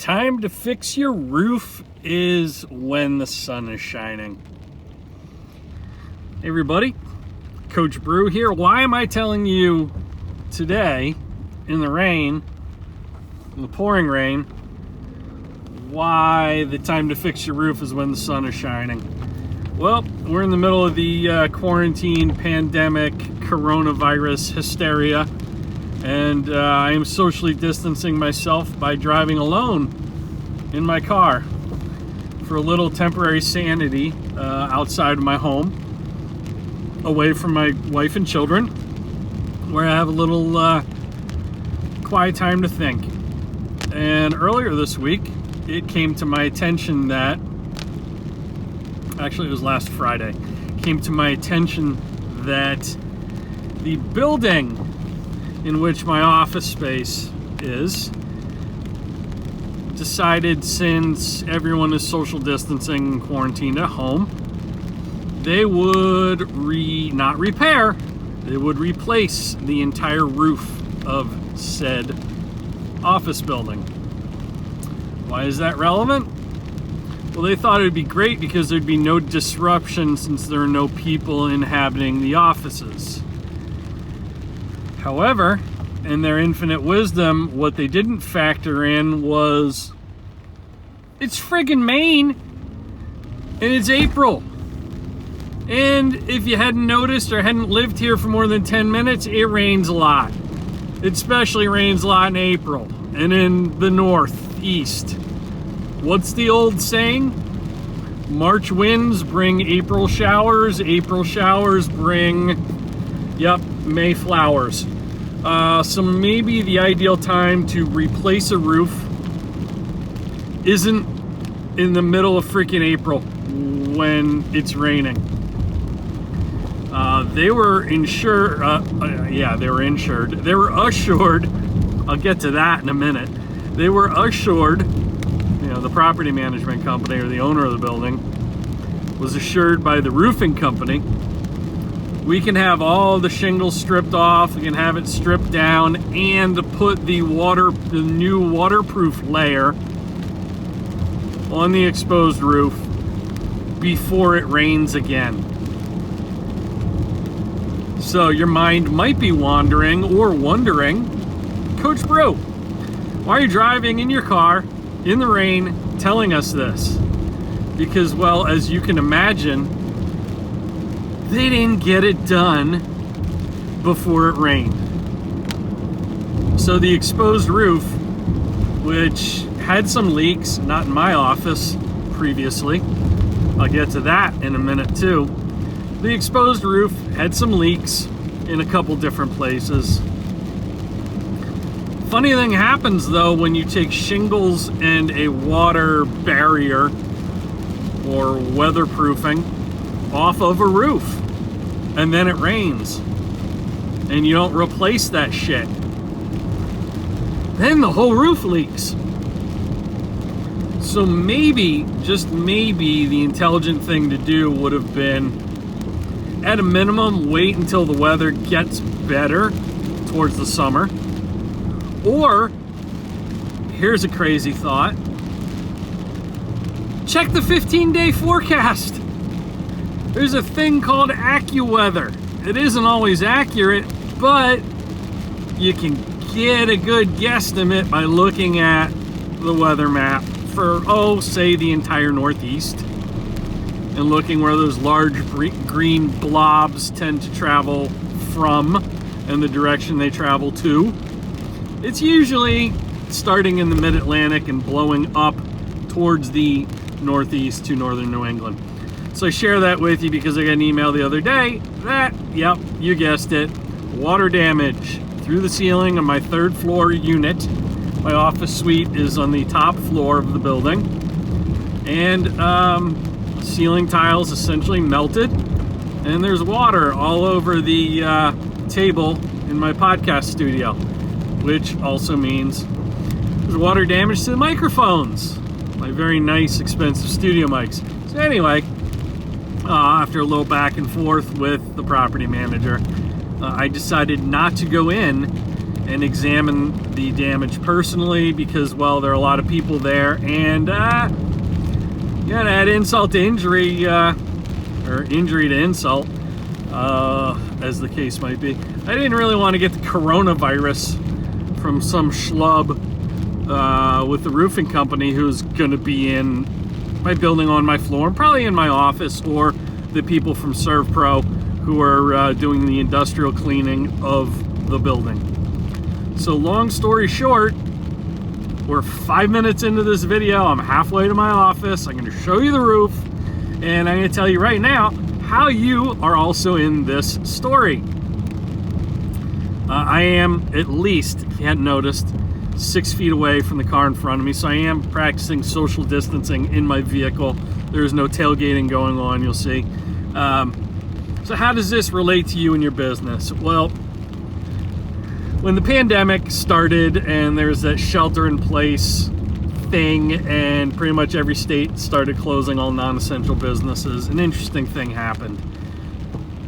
time to fix your roof is when the sun is shining. Hey everybody, Coach Brew here. Why am I telling you today, in the rain, in the pouring rain, why the time to fix your roof is when the sun is shining? Well, we're in the middle of the quarantine, pandemic, coronavirus hysteria, and I am socially distancing myself by driving alone in my car for a little temporary sanity outside of my home, away from my wife and children, where I have a little quiet time to think. And earlier this week, it came to my attention that, actually it was last Friday, came to my attention that the building in which my office space is decided, since everyone is social distancing and quarantined at home, they would not repair, they would replace the entire roof of said office building. Why is that relevant? Well, they thought it would be great because there'd be no disruption since there are no people inhabiting the offices. However, in their infinite wisdom, what they didn't factor in was it's friggin' Maine and it's April. And if you hadn't noticed or hadn't lived here for more than 10 minutes, it rains a lot. It especially rains a lot in April and in the northeast. What's the old saying? March winds bring April showers bring, May flowers. So maybe the ideal time to replace a roof isn't in the middle of freaking April when it's raining. They were insured. They were insured. They were assured. I'll get to that in a minute. They were assured. The property management company or the owner of the building was assured by the roofing company, we can have all the shingles stripped off, we can have it stripped down, and put the new waterproof layer on the exposed roof before it rains again. So your mind might be wandering or wondering, Coach Brew, why are you driving in your car in the rain telling us this? Because, well, as you can imagine, they didn't get it done before it rained. So the exposed roof, which had some leaks, not in my office previously, I'll get to that in a minute too. The exposed roof had some leaks in a couple different places. Funny thing happens though when you take shingles and a water barrier or weatherproofing off of a roof and then it rains and you don't replace that shit, then the whole roof leaks. So maybe, just maybe, the intelligent thing to do would have been, at a minimum, wait until the weather gets better towards the summer. Or, here's a crazy thought, check the 15-day forecast. There's a thing called AccuWeather. It isn't always accurate, but you can get a good guesstimate by looking at the weather map for, say the entire Northeast, and looking where those large green blobs tend to travel from and the direction they travel to. It's usually starting in the mid-Atlantic and blowing up towards the Northeast to northern New England. So I share that with you because I got an email the other day that, yep, you guessed it, water damage through the ceiling of my third floor unit. My office suite is on the top floor of the building, and ceiling tiles essentially melted, and there's water all over the table in my podcast studio, which also means there's water damage to the microphones, my very nice, expensive studio mics. So anyway, after a little back and forth with the property manager, I decided not to go in and examine the damage personally, because, well, there are a lot of people there, and yeah, to add insult to injury, or injury to insult, as the case might be, I didn't really want to get the coronavirus from some schlub with the roofing company who's going to be in my building on my floor, and probably in my office, or the people from ServPro who are doing the industrial cleaning of the building. So long story short, we're 5 minutes into this video. I'm halfway to my office. I'm going to show you the roof, and I'm going to tell you right now how you are also in this story. I am, at least, if you hadn't noticed, 6 feet away from the car in front of me, so I am practicing social distancing in my vehicle. There's no tailgating going on, you'll see. So how does this relate to you and your business? Well, when the pandemic started and there's that shelter-in-place thing, and pretty much every state started closing all non-essential businesses, an interesting thing happened.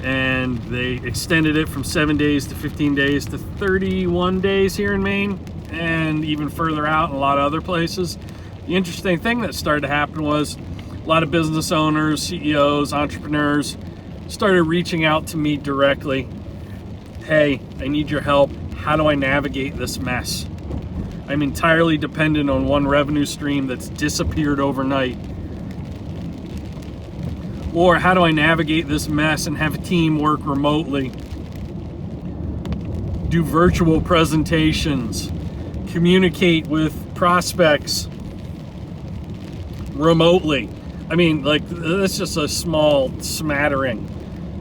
And they extended it from 7 days to 15 days to 31 days here in Maine, and even further out in a lot of other places. The interesting thing that started to happen was a lot of business owners, CEOs, entrepreneurs started reaching out to me directly. Hey, I need your help. How do I navigate this mess? I'm entirely dependent on one revenue stream that's disappeared overnight. Or how do I navigate this mess and have a team work remotely? Do virtual presentations, communicate with prospects remotely. I mean, like, that's just a small smattering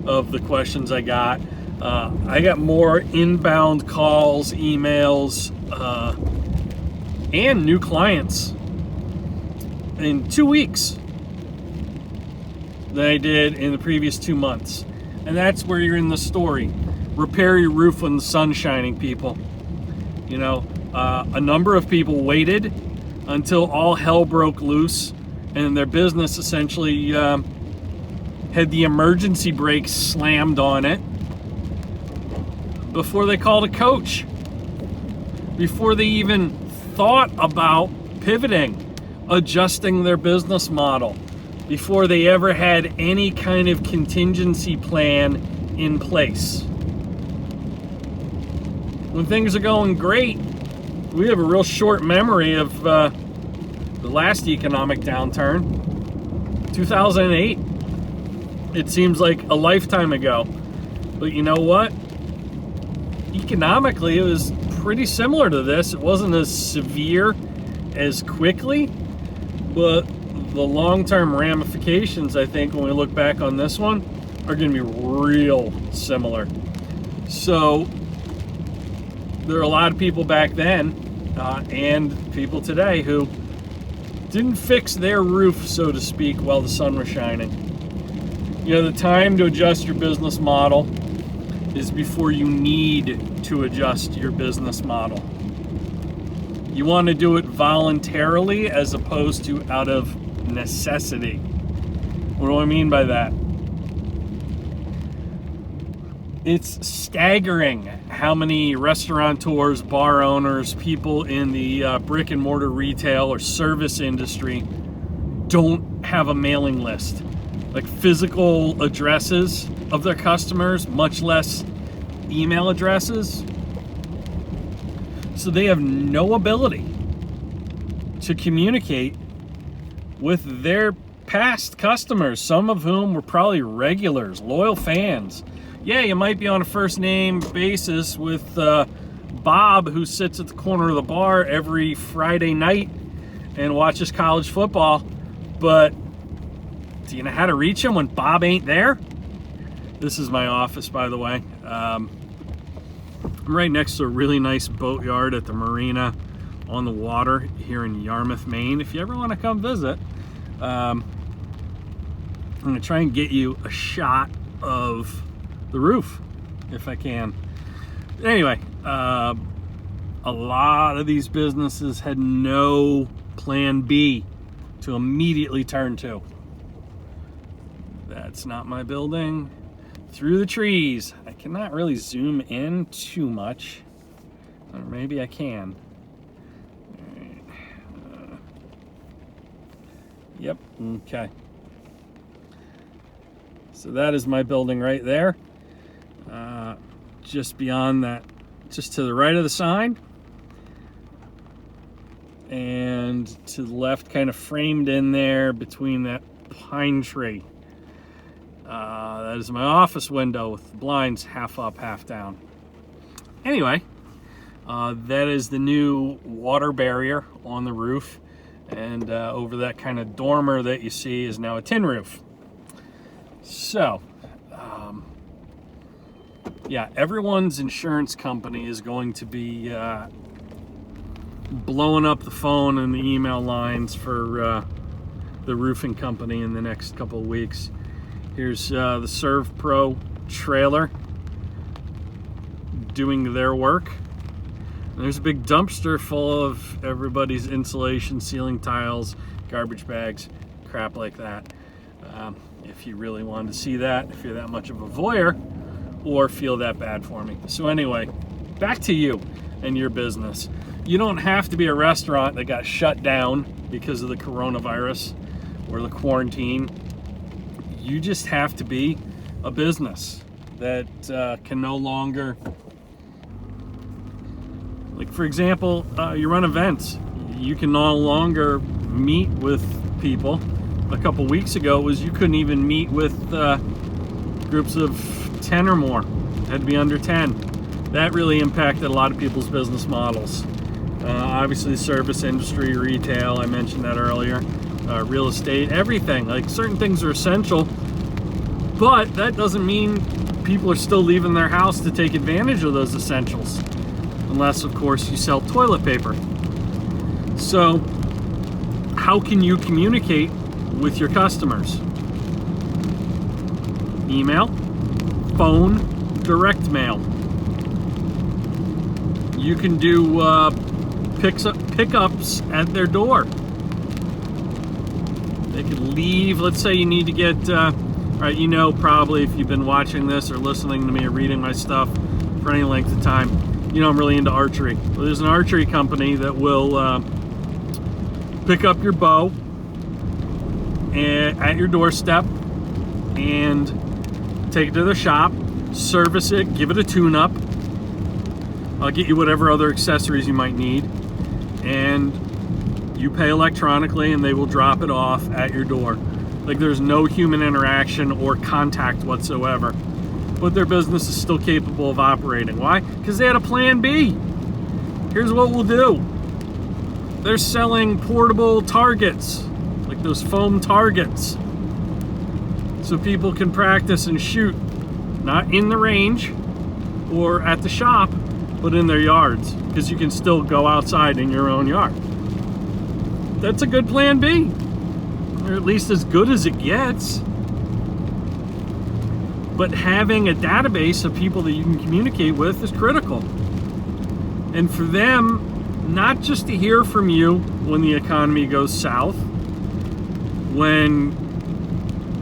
of the questions I got. I got more inbound calls, emails, and new clients in 2 weeks than I did in the previous 2 months. And that's where you're in the story. Repair your roof when the sun's shining, people. You know, a number of people waited until all hell broke loose and their business essentially had the emergency brakes slammed on it before they called a coach, before they even thought about pivoting, adjusting their business model, before they ever had any kind of contingency plan in place. When things are going great, we have a real short memory of the last economic downturn, 2008. It seems like a lifetime ago. But you know what? Economically, it was pretty similar to this. It wasn't as severe as quickly, but the long-term ramifications, I think, when we look back on this one, are going to be real similar. So there are a lot of people back then and people today who didn't fix their roof, so to speak, while the sun was shining. You know, the time to adjust your business model is before you need to adjust your business model. You want to do it voluntarily as opposed to out of necessity. What do I mean by that? It's staggering how many restaurateurs, bar owners, people in the brick and mortar retail or service industry don't have a mailing list, like physical addresses of their customers, much less email addresses. So they have no ability to communicate with their past customers, some of whom were probably regulars, loyal fans. Yeah, you might be on a first name basis with Bob, who sits at the corner of the bar every Friday night and watches college football, but do you know how to reach him when Bob ain't there? This is my office, by the way. I'm right next to a really nice boatyard at the marina on the water here in Yarmouth, Maine. If you ever want to come visit, I'm going to try and get you a shot of the roof if I can. Anyway, a lot of these businesses had no plan B to immediately turn to. That's not my building. Through the trees. I cannot really zoom in too much. maybe I can. Yep, okay. So that is my building right there. Just beyond that, just to the right of the sign. And to the left, kind of framed in there between that pine tree. That is my office window with the blinds half up, half down. Anyway, that is the new water barrier on the roof. And over that kind of dormer that you see is now a tin roof. So, yeah, everyone's insurance company is going to be blowing up the phone and the email lines for the roofing company in the next couple of weeks. Here's the Serve Pro trailer doing their work. And there's a big dumpster full of everybody's insulation, ceiling tiles, garbage bags, crap like that. If you really wanted to see that, if you're that much of a voyeur or feel that bad for me. So anyway, back to you and your business. You don't have to be a restaurant that got shut down because of the coronavirus or the quarantine. You just have to be a business that can no longer, like for example, you run events. You can no longer meet with people. A couple weeks ago was you couldn't even meet with groups of 10 or more. It had to be under 10. That really impacted a lot of people's business models. Obviously, the service industry, retail, I mentioned that earlier, real estate, everything. Like certain things are essential, but that doesn't mean people are still leaving their house to take advantage of those essentials. Unless, of course, you sell toilet paper. So, how can you communicate with your customers? Email, phone, direct mail. You can do pickups at their door. They could leave. Let's say you need to get, right? You know, probably if you've been watching this or listening to me or reading my stuff for any length of time, you know I'm really into archery. Well, there's an archery company that will pick up your bow at your doorstep and take it to the shop, service it, give it a tune-up. I'll get you whatever other accessories you might need, and you pay electronically and they will drop it off at your door. Like there's no human interaction or contact whatsoever, but their business is still capable of operating. Why? Because they had a plan B. Here's what we'll do. They're selling portable targets, like those foam targets, so people can practice and shoot, not in the range or at the shop, but in their yards, because you can still go outside in your own yard. That's a good plan B, or at least as good as it gets. But having a database of people that you can communicate with is critical. And for them, not just to hear from you when the economy goes south, when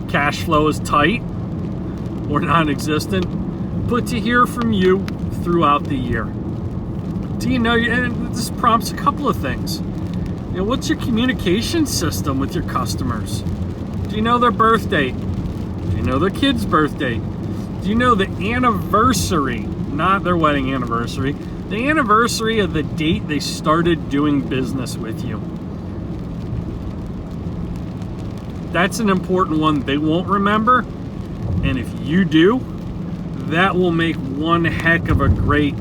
cash flow is tight or non-existent, but to hear from you throughout the year. Do you know, and this prompts a couple of things. You know, what's your communication system with your customers? Do you know their birth date? Do you know their kid's birth date? Do you know the anniversary, not their wedding anniversary, the anniversary of the date they started doing business with you? That's an important one they won't remember, and if you do, that will make one heck of a great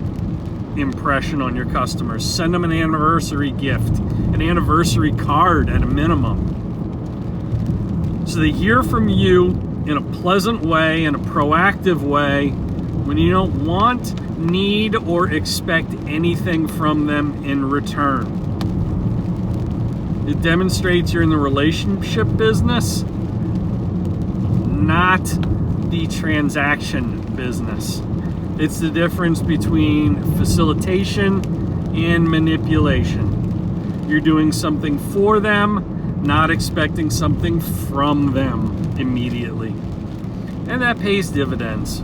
impression on your customers. Send them an anniversary gift, an anniversary card at a minimum, so they hear from you in a pleasant way, in a proactive way, when you don't want, need, or expect anything from them in return. It demonstrates you're in the relationship business, not the transaction business. It's the difference between facilitation and manipulation. You're doing something for them, not expecting something from them immediately. And that pays dividends.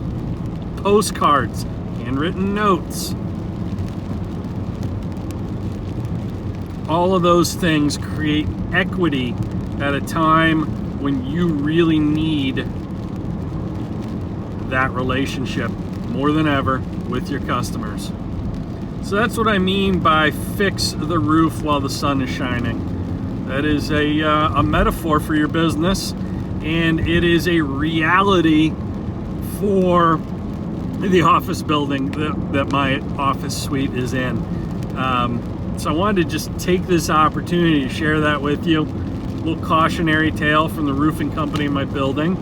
Postcards, handwritten notes, all of those things create equity at a time when you really need that relationship more than ever with your customers. So that's what I mean by fix the roof while the sun is shining. That is a metaphor for your business, and it is a reality for the office building that my office suite is in. So I wanted to just take this opportunity to share that with you. A little cautionary tale from the roofing company in my building.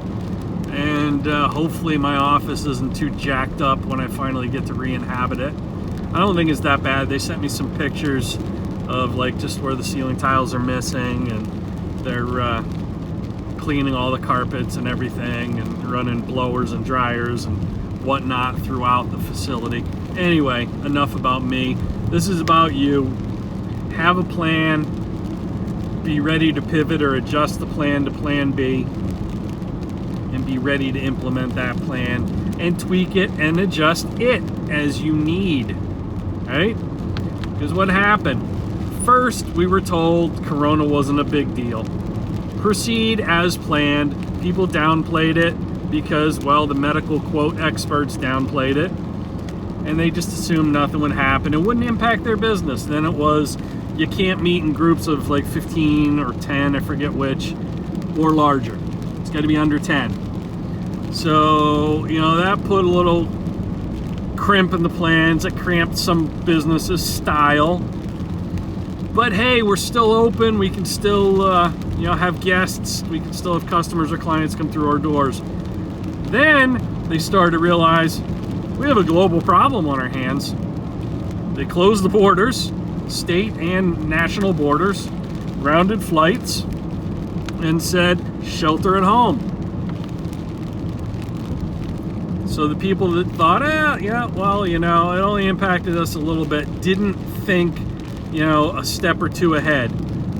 And hopefully my office isn't too jacked up when I finally get to re-inhabit it. I don't think it's that bad. They sent me some pictures of like just where the ceiling tiles are missing, and they're cleaning all the carpets and everything and running blowers and dryers and whatnot throughout the facility. Anyway, enough about me. This is about you. Have a plan. Be ready to pivot or adjust the plan to plan B, and be ready to implement that plan and tweak it and adjust it as you need, right? Because what happened? First, we were told Corona wasn't a big deal. Proceed as planned. People downplayed it because, well, the medical quote experts downplayed it, and they just assumed nothing would happen. It wouldn't impact their business. Then it was, you can't meet in groups of like 15 or 10, I forget which, or larger. It's got to be under 10. So, you know, that put a little crimp in the plans. It cramped some businesses' style. But hey, we're still open. We can still, have guests. We can still have customers or clients come through our doors. Then they started to realize we have a global problem on our hands. They closed the borders, state and national borders, grounded flights, and said, shelter at home. So the people that thought, it only impacted us a little bit, didn't think, a step or two ahead.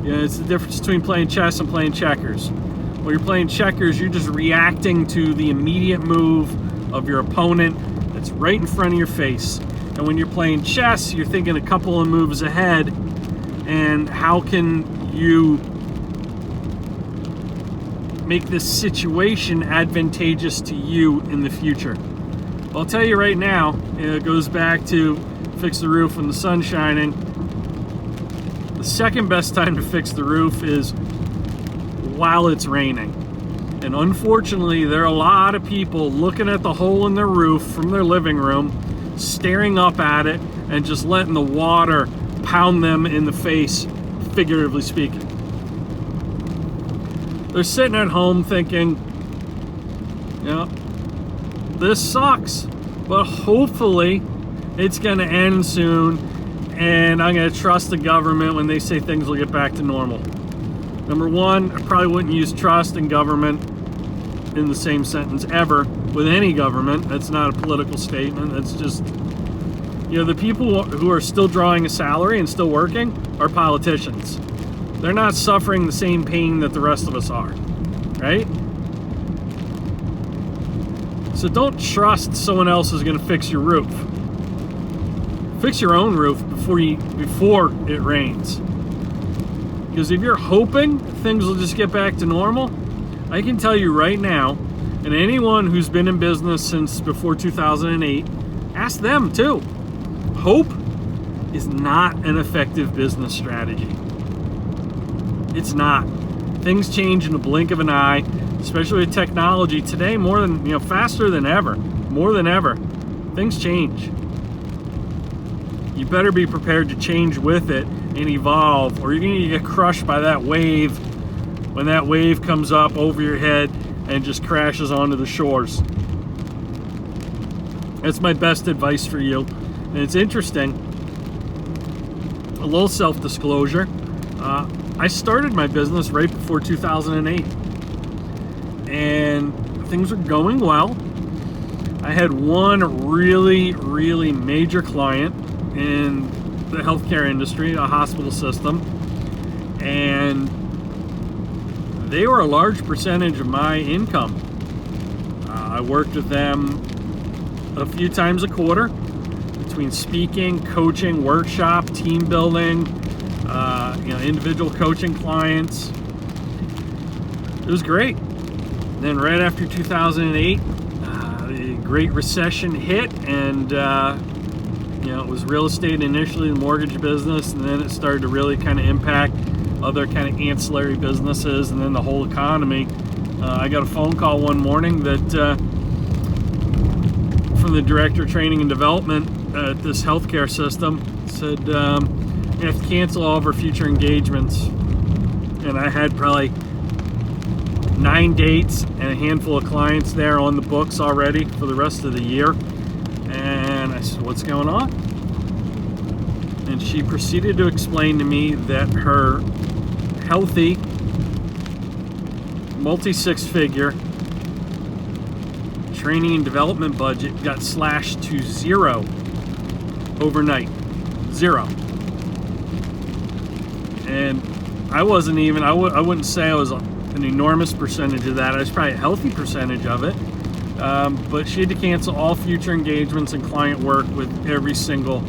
It's the difference between playing chess and playing checkers. When you're playing checkers, you're just reacting to the immediate move of your opponent that's right in front of your face. And when you're playing chess, you're thinking a couple of moves ahead, and how can you make this situation advantageous to you in the future? Well, I'll tell you right now, it goes back to fix the roof when the sun's shining. The second best time to fix the roof is while it's raining. And unfortunately, there are a lot of people looking at the hole in their roof from their living room, staring up at it, and just letting the water pound them in the face, figuratively speaking. They're sitting at home thinking, this sucks, but hopefully it's going to end soon, and I'm going to trust the government when they say things will get back to normal. Number one, I probably wouldn't use trust and government in the same sentence ever with any government. That's not a political statement. That's just, the people who are still drawing a salary and still working are politicians. They're not suffering the same pain that the rest of us are, right? So don't trust someone else is going to fix your roof. Fix your own roof before it rains. Because if you're hoping things will just get back to normal, I can tell you right now, and anyone who's been in business since before 2008, ask them too. Hope is not an effective business strategy. It's not. Things change in the blink of an eye, especially with technology today, faster than ever, more than ever. Things change. You better be prepared to change with it and evolve, or you're going to get crushed by that wave when that wave comes up over your head and just crashes onto the shores. That's my best advice for you. And it's interesting, a little self-disclosure, I started my business right before 2008, and things were going well. I had one really, really major client in the healthcare industry, a hospital system, and they were a large percentage of my income. I worked with them a few times a quarter between speaking, coaching, workshop, team building, individual coaching clients. It was great. Then right after 2008, the Great Recession hit, and it was real estate initially, the mortgage business, and then it started to really kind of impact other kind of ancillary businesses, and then the whole economy. I got a phone call one morning that from the director of training and development at this healthcare system said, you have to cancel all of our future engagements. And I had probably 9 dates and a handful of clients there on the books already for the rest of the year. And I said, what's going on? And she proceeded to explain to me that her healthy, multi-six-figure training and development budget got slashed to zero overnight. Zero. And I wasn't even, I wouldn't say I was an enormous percentage of that. I was probably a healthy percentage of it. But she had to cancel all future engagements and client work with every single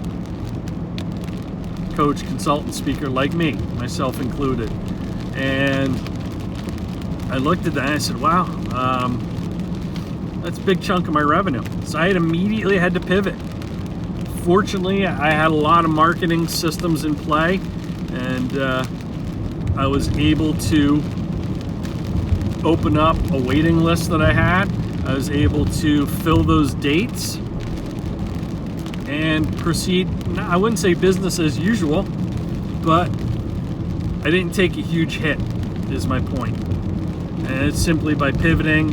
coach, consultant, speaker like me, myself included. And I looked at that and I said, wow, that's a big chunk of my revenue. So I immediately had to pivot. Fortunately, I had a lot of marketing systems in play, and I was able to open up a waiting list that I had. I was able to fill those dates and proceed. I wouldn't say business as usual, but I didn't take a huge hit, is my point. And it's simply by pivoting,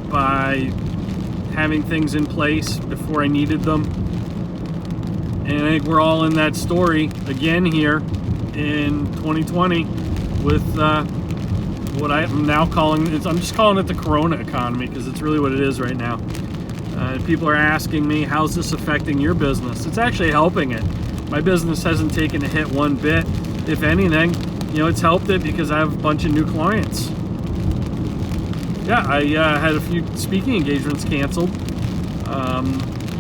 by having things in place before I needed them. And I think we're all in that story again here in 2020 with what I'm now calling, I'm just calling it the Corona economy, because it's really what it is right now. People are asking me, how's this affecting your business? It's actually helping it. My business hasn't taken a hit one bit. If anything, it's helped it because I have a bunch of new clients. Yeah, I had a few speaking engagements canceled,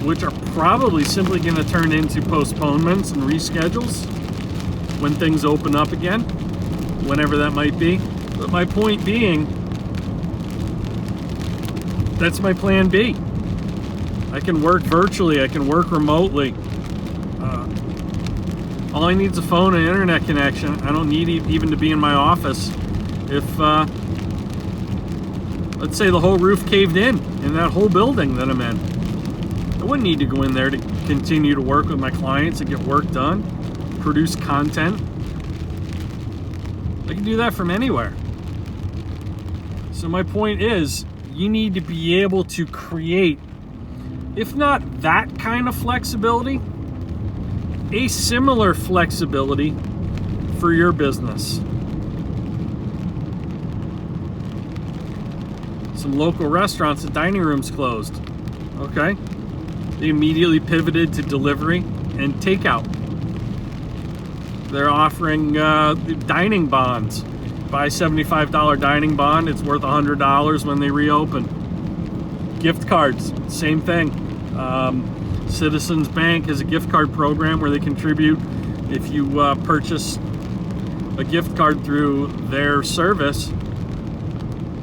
which are probably simply going to turn into postponements and reschedules when things open up again, whenever that might be. But my point being, that's my plan B. I can work virtually, I can work remotely. All I need is a phone and internet connection. I don't need even to be in my office. If, let's say the whole roof caved in that whole building that I'm in, I wouldn't need to go in there to continue to work with my clients and get work done, produce content. I can do that from anywhere. So my point is, you need to be able to create, if not that kind of flexibility, a similar flexibility for your business. Some local restaurants, the dining rooms closed. Okay? They immediately pivoted to delivery and takeout. They're offering dining bonds. Buy a $75 dining bond, it's worth $100 when they reopen. Gift cards, same thing. Citizens Bank has a gift card program where they contribute, if you purchase a gift card through their service,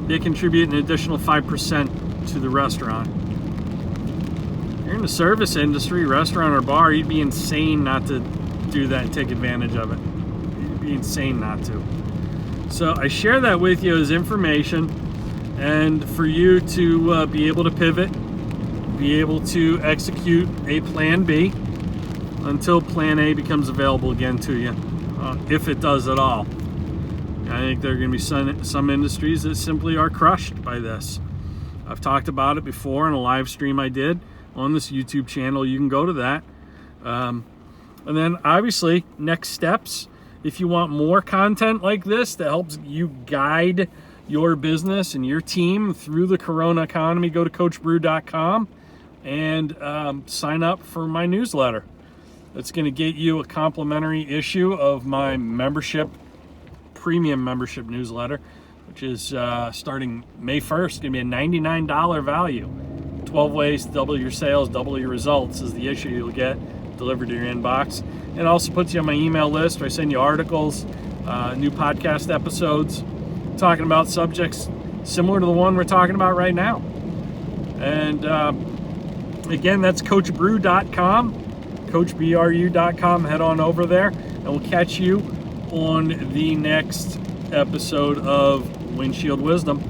they contribute an additional 5% to the restaurant. If you're in the service industry, restaurant or bar, you'd be insane not to do that and take advantage of it. You'd be insane not to. So I share that with you as information, and for you to be able to pivot, be able to execute a plan B until plan A becomes available again to you, if it does at all. I think there are going to be some industries that simply are crushed by this. I've talked about it before in a live stream I did on this YouTube channel. You can go to that. And then obviously next steps, if you want more content like this that helps you guide your business and your team through the Corona economy, go to coachbrew.com and sign up for my newsletter. It's going to get you a complimentary issue of my premium membership newsletter, which is starting May 1st, going to be a $99 value. 12 ways to double your sales, double your results is the issue you'll get. delivered to your inbox. And also puts you on my email list where I send you articles, new podcast episodes, talking about subjects similar to the one we're talking about right now. And again, that's coachbrew.com, coachbru.com. Head on over there, and we'll catch you on the next episode of Windshield Wisdom.